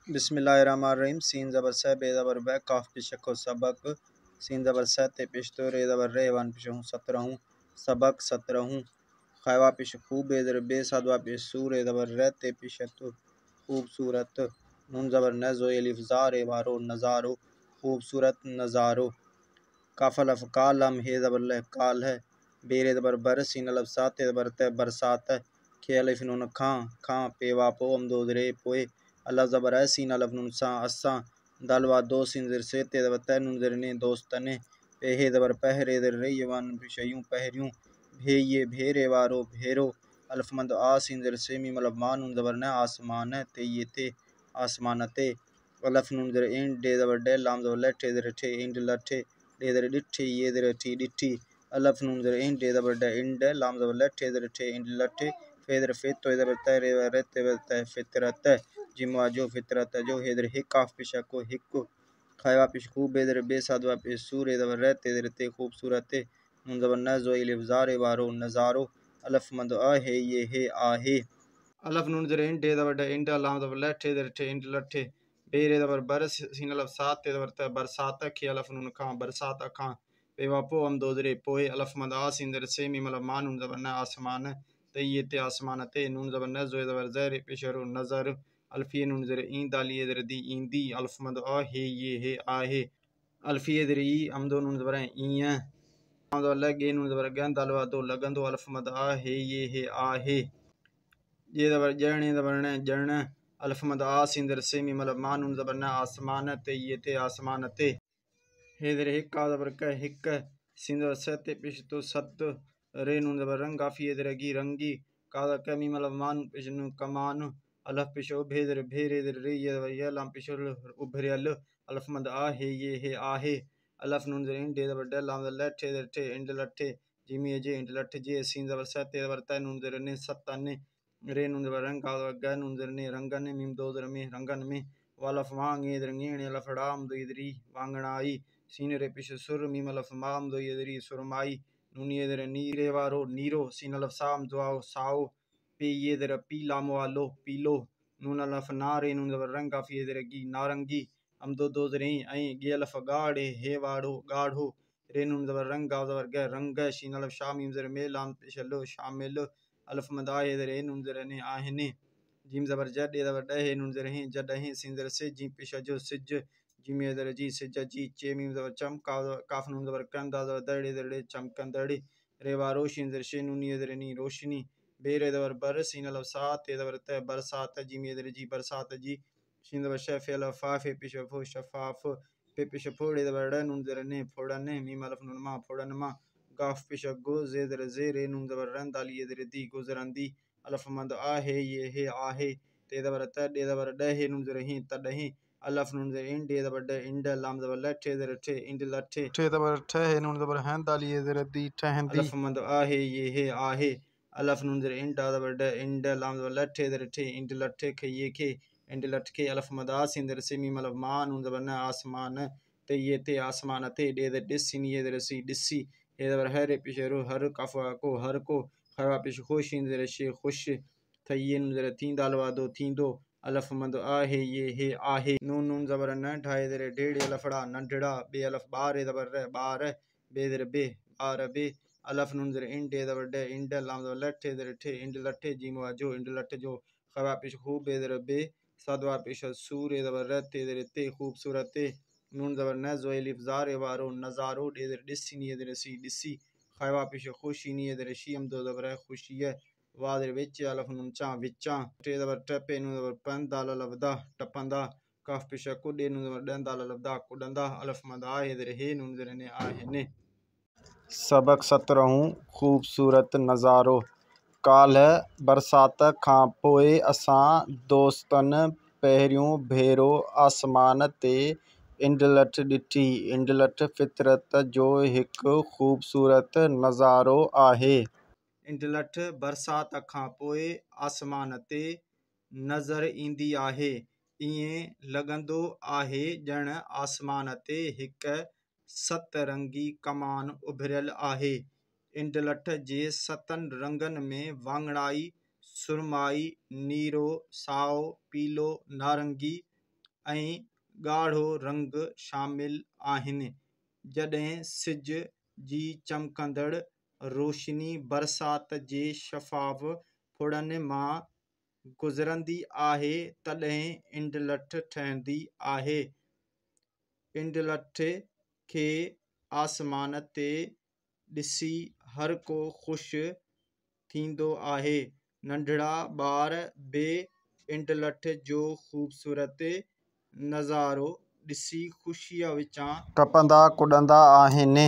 बिस्मिल्लाहिर्रहमानिर्रहीम। सीन ज़बर से बे ज़बर बे काफ पिशको सबक सीन ज़बर से ते पिश्तो रे ज़बर रे वन पिशहूँ 17 सबक 17 खैवा पिश खूब बे ज़र बे सदवा पिशू रे ज़बर रे ते पिशतो खूबसूरत नून ज़बर न ज़ो अलिफ ज़ा रे वारो नज़ारो खूबसूरत नज़ारो काफल अफ़काल लम हे ज़बर ल काल है बेरे ज़बर बर सीन अलब सा ते ज़बर ते बरसात है खे अलिफ नून खां खां पेवा पो अमदोद रे पोए अल्लाह ज़बर है सीन अलब नून सा अस्सा दलवा दो सीन ज़र से ते ज़बर ते नून ज़र ने दोस्तने पे हे ज़बर पह रे ज़र रे यवान पिशयूं पहरियूं भे ये भेरे वारो भेरो अल्फमंद आ सीन ज़र से मीम अलब मा नून ज़बर ने आसमान है ते ये ते आसमान ते अल्फ नून ज़र इन डे ज़बर डे लाम ज़बर लठे ज़र ठे इंड लठे डे ज़र डिठी ये ज़र ठी डिठी अल्फ नून ज़र इन डे ज़बर डे इंड लाम ज़बर लठे ज़र ठे इंड लठे फेदर फित तो ज़बर ते रे रे फितरत जिमवा जो फितरत जो हेदर हिक काफ पिशको हिक खैवा पिश खूब बेदर बेसादवा पे सूरे ज़बर रहते ज़र ते खूबसूरत नून ज़बर न जो अलिफ ज़ारे वारो नज़ारो अल्फ मंद आ है ये है आहे अल्फ नून ज़र इन डे ज़बर डे इंड लाम ज़बर लठे ज़र ठे इंड लठे बेरे ज़बर बर सीन अल्फ सात ते ज़बर ते बरसात खे अल्फ नून खां बरसात खां पेवा पो हम दो ज़रे पोए अल्फ मंद आ सीन ज़र से मीम अल्फ मा नून ज़बर न आसमान ते ये ते आसमान ते नून ज़बर न जो ज़बर ज़र पेशरो नज़र अल्फिए नून ज़र ईं दालिए ज़र दी ईंदी अल्फ मंद आ हे ये है आहे अल्फिए ज़र ई अमदो नून ज़बर ईं लगे नून ज़बर गन दलवा दो लगन दो अल्फ मंद आ हे ये है आहे ये ज़बर जरने ज़बर न जरण अल्फ मद आ सिंदर से मीम अलब मा नून ज़बर न आसमान ते ये ते आसमान ते हेदर हिक आ ज़बर क हिक सिंदर से ते पिश तो सत रे नून ज़बर रंग काफी हेदर गी रंगी का क मीम अलब मान पिश नू कमान अल्फ पिशो भेदर भेरे दर रे ये ज़बर ये लाम पिशो उभरल अल्फ मद आ हे ये है आहे अल्फ नून ज़र इन डे ज़बर ड लाम ज़र लठे ज़र ठे इंड लठे जिमी जे इंड लठे जे सीन ज़बर से ते ज़बर त नून ज़र ने सत्ताने रे नून ज़बर रंग का ग नून ज़र ने रंगन मीम दो ज़र में रंगन में वालफ वांगे ज़र ङेणे लफड़ाम दो इधरी वांगणाई सीन रे पिश सुर मीम अल्फ माम दो इधरी सुरमाई नूनी इधर नीरे वारो नीरो सीन अल्फ साम दुआओ साओ पे ये इधर पीलाम वालो पीलो नून अल्फ नारे नून ज़बर रंग काफी इधर गी नारंगी हम दो दो ज़रे ऐ गे अल्फ गाढ़े हे वाड़ो गाढ़ो रे नून ज़बर रंग गाव ज़बर ग रंग शीन अल्फ शामीम ज़र में लाम पिशलो शामिल अल्फ मदाए ज़र ए नून ज़र ने आहने जिम ज़बर जड ए ज़बर ड हे नून ज़र हे जड हे सीन ज़र से जी पिश जो सिज जिम ए ज़र जी सिज जी चे मीम ज़बर चम काफ नून ज़बर कन दा ज़बर दड़े दड़े चमकन दड़े रेवा रोशिन ज़र शे नूनी ए ज़र नी रोशनी बेरे ज़बर बर सीन अल्फ सात ए ज़बर त बरसात जिम ए ज़र जी बरसात जी शीन ज़बर शफ अल्फ फाफ पिश फो शफाफ पे पिश फोड़े ज़बर ड नून ज़र ने फोड़न मीम अल्फ नून मा फोड़न मा गाफ पिश गो जे ज़र जे रे नून ज़बर रन दाली ए ज़र दी गुजरंदी अल्फ मंद आ है ये है आहे ते ज़बर त डे ज़बर ड हे नून ज़र ही तड ही अल्फ नून ज़र इन डे ज़बर ड इंड लाम ज़बर लठे ज़र ठे इंड लठे ठे ज़बर ठ हे नून ज़बर हैं दाली ए ज़र दी ठहंदी अल्फ मंद आ है ये है आहे अल्फ नून ज़र इंड ज़बर ड इंड लाम ज़बर लठे ज़र ठे इंड लठे खे ये खे इंड लठ के अल्फ मंद आ सिंदर से मीम अल्फ मा नून ज़बर न आसमान ते ये ते आसमान ते डे ज़र डिसिन ये ज़र सी डिसी हे ज़बर हर पिशरो हर कफा को हर को खवा पिश खुश ज़र शे खुश थयन ज़र थी दालवा दो थी दो अल्फ मंद आ है ये है आहे नून नून ज़बर न ढाई ज़र डेढ़ लफड़ा नंढड़ा बे अल्फ बार ज़बर र बार बे ज़र बे बार बे अल्फ नून ज़र इन डे ज़बर ड इंड लाम ज़बर लठे ज़र ठे इंड लठे जीमवा जो इंड लठे जो खवा पिश खूब बे ज़र बे सदवा पिश सूर ज़बर रहते ज़र ते खूबसूरत नून ज़बर न जो अलिफ ज़ार वारो नज़ारो डे ज़र डिसी नी ज़र सी डिसी खवा पिश खुशी नी ज़र शी हम दो ज़बर खुशी है वादर विच अल्फ नून चा विचा टे ज़बर टपे नून ज़बर पन दाल लबदा टपंदा काफ पिश कुडे नून ज़बर डन दाल लबदा कुडंदा अल्फ मद आ ज़र हे नून ज़र ने आहने सबक 17 खूबसूरत नज़ारो काल बरसात खां पोइ असां दोस्तन पहिरियों भेरो आसमान ते इंडलठ ॾिठी इंडलठ फितरत जो हिकु खूबसूरत नज़ारो आहे इंडलठ बरसात खां पोइ आसमान ते नज़र ईंदी आहे ईअं लॻंदो आहे ॼण आसमान ते हिकु सतरंगी कमान उभरियल आहे इंडलठ जे सतनि रंगनि में वाङणाई सुरमाई नीरो साओ पीलो नारंगी ऐं ॻाढ़ो रंग शामिल आहिनि। जॾहिं सिज जी चमकंदड़ रोशनी बरसात जे शफ़ाफ फुड़नि मां गुज़रंदी आहे तॾहिं इंडलठ ठहंदी आहे। इंडलठ खे आसमान ते ॾिसी हर को ख़ुशि थींदो आहे। नंढड़ा ॿार बि इंडलठ जो ख़ूबसूरत नज़ारो ॾिसी ख़ुशीअ विचां टपंदा कुॾंदा आहिनि।